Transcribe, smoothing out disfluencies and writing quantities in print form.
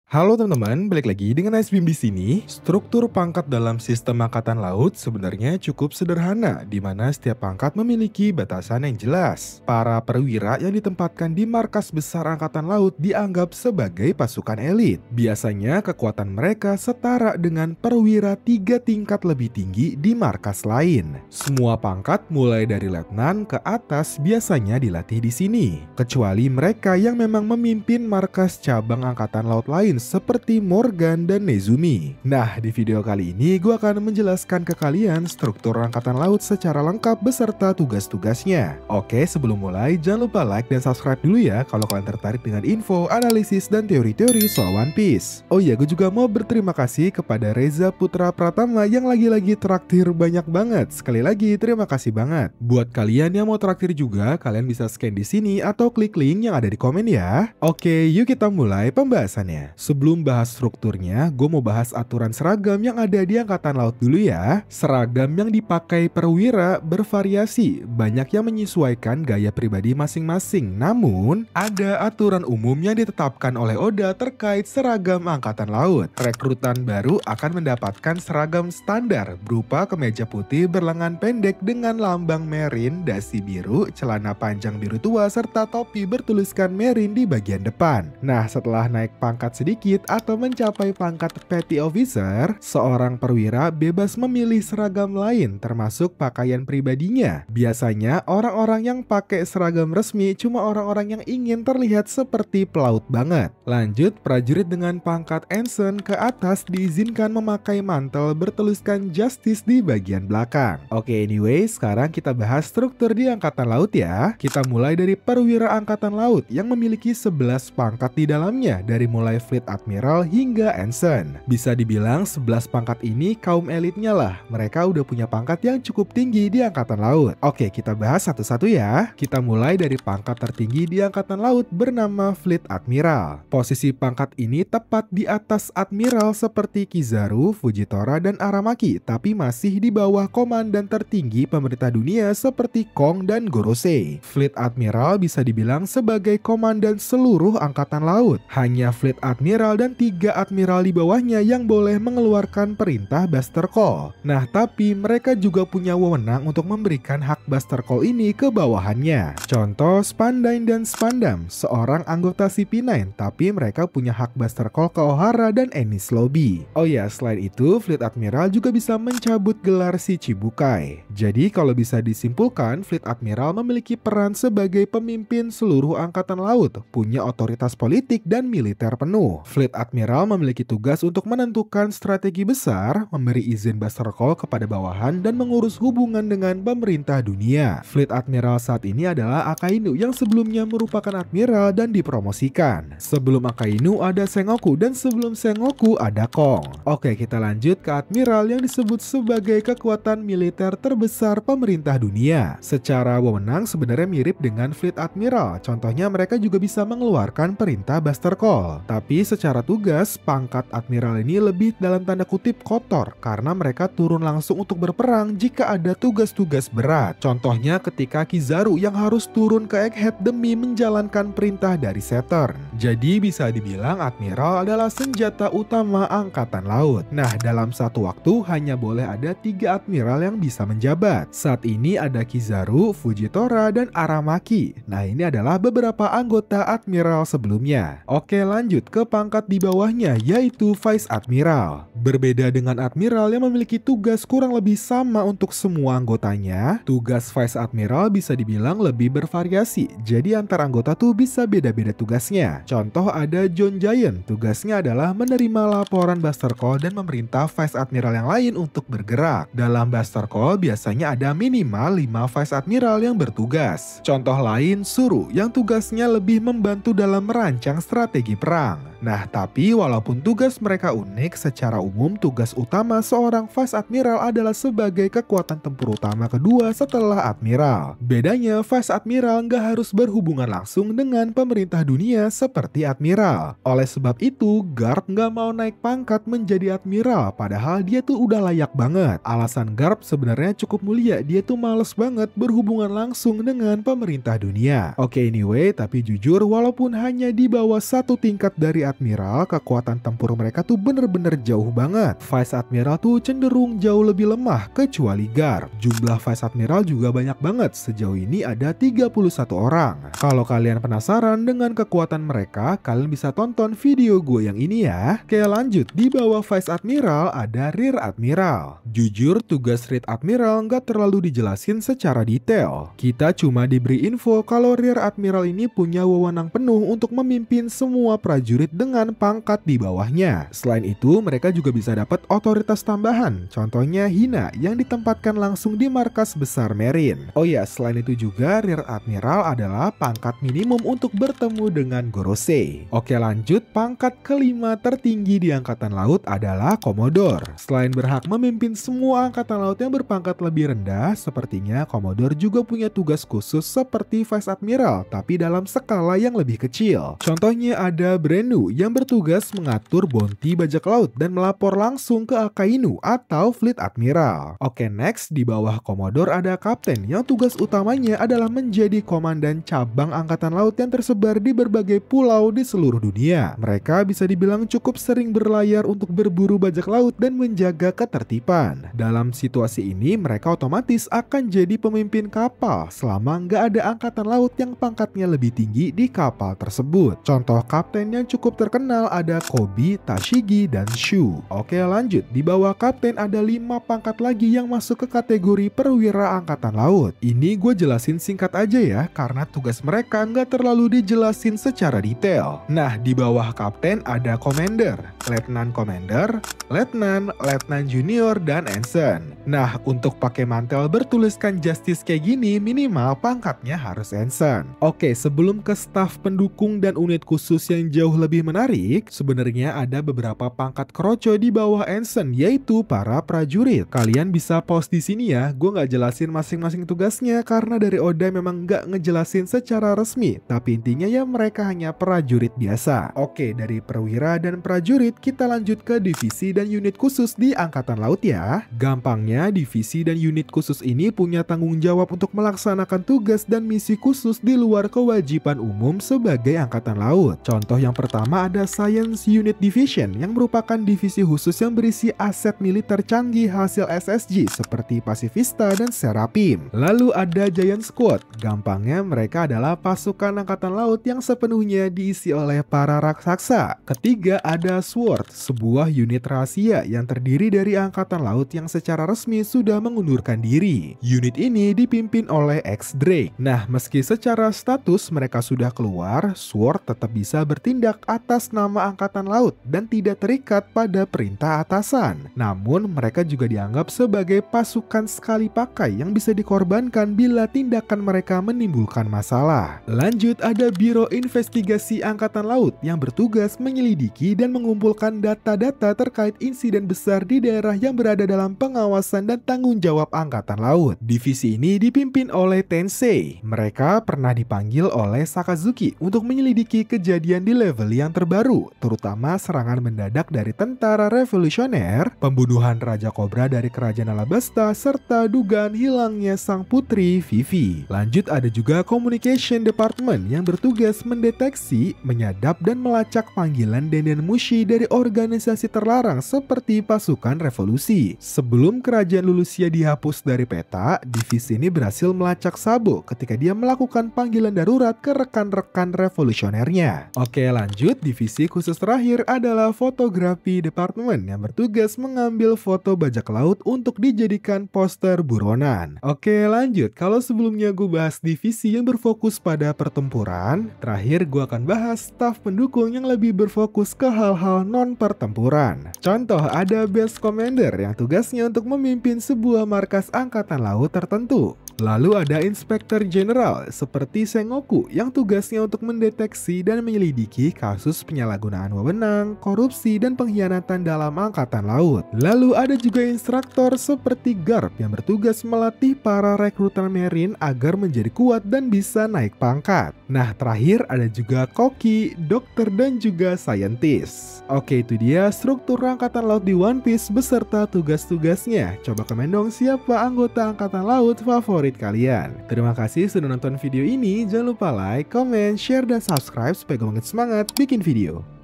Halo teman-teman, balik lagi dengan Ice Beam di sini. Struktur pangkat dalam sistem angkatan laut sebenarnya cukup sederhana, di mana setiap pangkat memiliki batasan yang jelas. Para perwira yang ditempatkan di markas besar angkatan laut dianggap sebagai pasukan elit. Biasanya kekuatan mereka setara dengan perwira 3 tingkat lebih tinggi di markas lain. Semua pangkat mulai dari letnan ke atas biasanya dilatih di sini, kecuali mereka yang memang memimpin markas cabang angkatan laut lain seperti Morgan dan Nezumi. Nah, di video kali ini gue akan menjelaskan ke kalian struktur angkatan laut secara lengkap beserta tugas-tugasnya. Oke, sebelum mulai jangan lupa like dan subscribe dulu ya kalau kalian tertarik dengan info, analisis, dan teori-teori soal One Piece. Oh iya, gue juga mau berterima kasih kepada Reza Putra Pratama yang lagi-lagi traktir banyak banget. Sekali lagi terima kasih banget. Buat kalian yang mau traktir juga, kalian bisa scan di sini atau klik link yang ada di komen ya. Oke, yuk kita mulai pembahasannya. Sebelum bahas strukturnya, gue mau bahas aturan seragam yang ada di Angkatan Laut dulu ya. Seragam yang dipakai perwira bervariasi, banyak yang menyesuaikan gaya pribadi masing-masing. Namun, ada aturan umum yang ditetapkan oleh Oda terkait seragam Angkatan Laut. Rekrutan baru akan mendapatkan seragam standar berupa kemeja putih berlengan pendek dengan lambang Marine, dasi biru, celana panjang biru tua, serta topi bertuliskan Marine di bagian depan. Nah, setelah naik pangkat sedikit atau mencapai pangkat petty officer, seorang perwira bebas memilih seragam lain termasuk pakaian pribadinya. Biasanya orang-orang yang pakai seragam resmi cuma orang-orang yang ingin terlihat seperti pelaut banget. Lanjut, prajurit dengan pangkat ensign ke atas diizinkan memakai mantel bertuliskan justice di bagian belakang. Oke, anyway, sekarang kita bahas struktur di Angkatan Laut ya. Kita mulai dari perwira Angkatan Laut yang memiliki 11 pangkat di dalamnya, dari mulai Fleet Admiral hingga Ensign. Bisa dibilang 11 pangkat ini kaum elitnya lah. Mereka udah punya pangkat yang cukup tinggi di Angkatan Laut. Oke, kita bahas satu-satu ya. Kita mulai dari pangkat tertinggi di Angkatan Laut bernama Fleet Admiral. Posisi pangkat ini tepat di atas Admiral seperti Kizaru, Fujitora, dan Aramaki, tapi masih di bawah komandan tertinggi pemerintah dunia seperti Kong dan Gorosei. Fleet Admiral bisa dibilang sebagai komandan seluruh Angkatan Laut. Hanya Fleet Admiral dan 3 admiral di bawahnya yang boleh mengeluarkan perintah Buster Call. Nah, tapi mereka juga punya wewenang untuk memberikan hak Buster Call ini ke bawahannya. Contoh Spandine dan Spandam, seorang anggota CP9, tapi mereka punya hak Buster Call ke Ohara dan Enies Lobby. Oh ya, selain itu, Fleet Admiral juga bisa mencabut gelar si Chibukai. Jadi kalau bisa disimpulkan, Fleet Admiral memiliki peran sebagai pemimpin seluruh Angkatan Laut, punya otoritas politik dan militer penuh. Fleet Admiral memiliki tugas untuk menentukan strategi besar, memberi izin Buster Call kepada bawahan, dan mengurus hubungan dengan pemerintah dunia. Fleet Admiral saat ini adalah Akainu yang sebelumnya merupakan admiral dan dipromosikan. Sebelum Akainu ada Sengoku dan sebelum Sengoku ada Kong. Oke, kita lanjut ke admiral yang disebut sebagai kekuatan militer terbesar pemerintah dunia. Secara wewenang sebenarnya mirip dengan Fleet Admiral. Contohnya mereka juga bisa mengeluarkan perintah Buster Call. Tapi secara tugas, pangkat admiral ini lebih dalam tanda kutip kotor karena mereka turun langsung untuk berperang jika ada tugas-tugas berat. Contohnya ketika Kizaru yang harus turun ke Egghead demi menjalankan perintah dari Saturn. Jadi bisa dibilang admiral adalah senjata utama Angkatan Laut. Nah, dalam satu waktu hanya boleh ada 3 admiral yang bisa menjabat. Saat ini ada Kizaru, Fujitora, dan Aramaki. Nah, ini adalah beberapa anggota admiral sebelumnya. Oke, lanjut ke pangkat di bawahnya, yaitu Vice Admiral. Berbeda dengan admiral yang memiliki tugas kurang lebih sama untuk semua anggotanya, tugas Vice Admiral bisa dibilang lebih bervariasi. Jadi antar anggota tuh bisa beda-beda tugasnya. Contoh ada John Giant, tugasnya adalah menerima laporan Buster Call dan memerintah Vice Admiral yang lain untuk bergerak. Dalam Buster Call biasanya ada minimal 5 Vice Admiral yang bertugas. Contoh lain Suru yang tugasnya lebih membantu dalam merancang strategi perang. Nah, tapi walaupun tugas mereka unik, secara umum tugas utama seorang Vice Admiral adalah sebagai kekuatan tempur utama kedua setelah Admiral. Bedanya, Vice Admiral nggak harus berhubungan langsung dengan pemerintah dunia seperti Admiral. Oleh sebab itu, Garp nggak mau naik pangkat menjadi Admiral, padahal dia tuh udah layak banget. Alasan Garp sebenarnya cukup mulia, dia tuh males banget berhubungan langsung dengan pemerintah dunia. Oke, anyway, tapi jujur walaupun hanya di bawah 1 tingkat dari Admiral, kekuatan tempur mereka tuh bener-bener jauh banget. Vice Admiral tuh cenderung jauh lebih lemah kecuali Garp. Jumlah Vice Admiral juga banyak banget, sejauh ini ada 31 orang. Kalau kalian penasaran dengan kekuatan mereka, kalian bisa tonton video gue yang ini ya. Oke lanjut, di bawah Vice Admiral ada Rear Admiral. Jujur tugas Rear Admiral nggak terlalu dijelasin secara detail. Kita cuma diberi info kalau Rear Admiral ini punya wewenang penuh untuk memimpin semua prajurit dengan pangkat di bawahnya. Selain itu, mereka juga bisa dapat otoritas tambahan. Contohnya Hina yang ditempatkan langsung di markas besar Marine. Oh ya, selain itu juga Rear Admiral adalah pangkat minimum untuk bertemu dengan Gorosei. Oke lanjut, pangkat kelima tertinggi di Angkatan Laut adalah Commodore. Selain berhak memimpin semua Angkatan Laut yang berpangkat lebih rendah, sepertinya Commodore juga punya tugas khusus seperti Vice Admiral, tapi dalam skala yang lebih kecil. Contohnya ada Brennu yang bertugas mengatur bounty bajak laut dan melapor langsung ke Akainu atau Fleet Admiral. Oke next, di bawah Commodore ada Kapten yang tugas utamanya adalah menjadi komandan cabang Angkatan Laut yang tersebar di berbagai pulau di seluruh dunia. Mereka bisa dibilang cukup sering berlayar untuk berburu bajak laut dan menjaga ketertiban. Dalam situasi ini, mereka otomatis akan jadi pemimpin kapal selama nggak ada Angkatan Laut yang pangkatnya lebih tinggi di kapal tersebut. Contoh kapten yang cukup terkenal ada Kobe, Tashigi, dan Shu. Oke lanjut, di bawah kapten ada 5 pangkat lagi yang masuk ke kategori perwira Angkatan Laut. Ini gue jelasin singkat aja ya, karena tugas mereka nggak terlalu dijelasin secara detail. Nah, di bawah kapten ada Commander, Letnan Commander, Letnan, Letnan Junior, dan Ensign. Nah, untuk pakai mantel bertuliskan Justice kayak gini, minimal pangkatnya harus Ensign. Oke, sebelum ke staf pendukung dan unit khusus yang jauh lebih menarik, sebenarnya ada beberapa pangkat kroco di bawah Ensign, yaitu para prajurit. Kalian bisa pause di sini ya, gue nggak jelasin masing-masing tugasnya karena dari Oda memang nggak ngejelasin secara resmi, tapi intinya ya mereka hanya prajurit biasa. Oke, dari perwira dan prajurit kita lanjut ke divisi dan unit khusus di Angkatan Laut ya. Gampangnya, divisi dan unit khusus ini punya tanggung jawab untuk melaksanakan tugas dan misi khusus di luar kewajiban umum sebagai Angkatan Laut. Contoh yang pertama ada Science Unit Division yang merupakan divisi khusus yang berisi aset militer canggih hasil SSG seperti Pacifista dan Serapim. Lalu ada Giant Squad. Gampangnya mereka adalah pasukan Angkatan Laut yang sepenuhnya diisi oleh para raksasa. Ketiga ada SWORD, sebuah unit rahasia yang terdiri dari Angkatan Laut yang secara resmi sudah mengundurkan diri. Unit ini dipimpin oleh X-Drake. Nah, meski secara status mereka sudah keluar, SWORD tetap bisa bertindak atas nama Angkatan Laut dan tidak terikat pada perintah atasan. Namun, mereka juga dianggap sebagai pasukan sekali pakai yang bisa dikorbankan bila tindakan mereka menimbulkan masalah. Lanjut, ada Biro Investigasi Angkatan Laut yang bertugas menyelidiki dan mengumpulkan data-data terkait insiden besar di daerah yang berada dalam pengawasan dan tanggung jawab Angkatan Laut. Divisi ini dipimpin oleh Tensei. Mereka pernah dipanggil oleh Sakazuki untuk menyelidiki kejadian di level yang terbaru, terutama serangan mendadak dari tentara revolusioner, pembunuhan Raja Cobra dari Kerajaan Alabasta, serta dugaan hilangnya sang putri Vivi. Lanjut, ada juga Communication Department yang bertugas mendeteksi, menyadap, dan melacak panggilan Denden Mushi dari organisasi terlarang seperti pasukan revolusi. Sebelum kerajaan Lulusia dihapus dari peta, divisi ini berhasil melacak Sabo ketika dia melakukan panggilan darurat ke rekan-rekan revolusionernya. Oke lanjut, divisi khusus terakhir adalah Fotografi Department yang bertugas mengambil foto bajak laut untuk dijadikan poster buronan. Oke lanjut, kalau sebelumnya gue bahas divisi yang berfokus pada pertempuran, terakhir gue akan bahas staf pendukung yang lebih berfokus ke hal-hal non-pertempuran. Contoh, ada Base Commander yang tugasnya untuk memimpin sebuah markas Angkatan Laut tertentu. Lalu ada Inspektur Jenderal seperti Sengoku yang tugasnya untuk mendeteksi dan menyelidiki kasus penyalahgunaan wewenang, korupsi, dan pengkhianatan dalam Angkatan Laut. Lalu ada juga instruktur seperti Garp yang bertugas melatih para rekruter Marine agar menjadi kuat dan bisa naik pangkat. Nah, terakhir ada juga Koki, dokter, dan juga scientist. Oke, itu dia struktur Angkatan Laut di One Piece beserta tugas-tugasnya. Coba komen dong siapa anggota Angkatan Laut favorit kalian. Terima kasih sudah nonton video ini. Jangan lupa like, comment, share, dan subscribe supaya gue makin semangat bikin video.